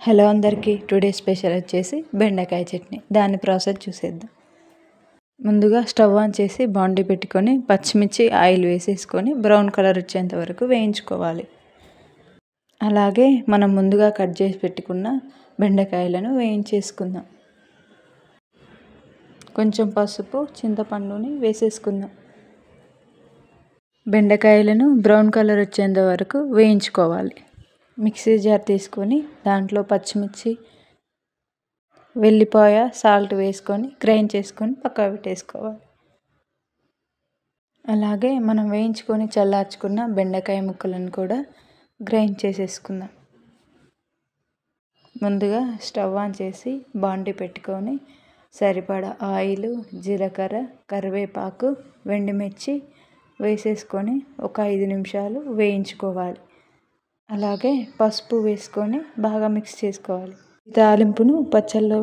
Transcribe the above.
Hello అందరికీ today special వచ్చేసి బెండకాయ చట్నీ. దాని ప్రాసెస్ చూసేద్దాం. ముందుగా స్టవ్ ఆన్ చేసి బాండీ పెట్టుకొని పచ్చిమిర్చి ఆయిల్ వేసేసుకొని బ్రౌన్ కలర్ వచ్చేంత వరకు వేయించుకోవాలి. అలాగే మనం ముందుగా కట్ చేసి పెట్టుకున్న బెండకాయలను వేయించేసుకుందాం. కొంచెం పసుపు చింతపండుని వేసేసుకుందాం. బెండకాయలను బ్రౌన్ కలర్ వచ్చేంత వరకు వేయించుకోవాలి. మిక్సీ జార్ తీసుకొని దాంట్లో పచ్చిమిర్చి వెల్లిపాయ సాల్ట్ వేసుకొని గ్రైండ్ చేసుకొని పక్కన పెట్టేసుకోవాలి. అలాగే మనం వేయించుకొని చల్లార్చుకున్న బెండకాయ ముక్కలను కూడా గ్రైండ్ చేసేసుకుందాం. ముందుగా స్టవ్ ఆన్ చేసి బాండీ పెట్టుకొని సరిపడా ఆయిల్, జీలకర్ర, కరివేపాకు, ఎండుమిర్చి వేసేసుకొని ఒక 5 నిమిషాలు వేయించుకోవాలి. అలాగే పసుపు వేసుకొని బాగా మిక్స్ చేసుకోవాలి. తాలింపును పచ్చళ్ళలో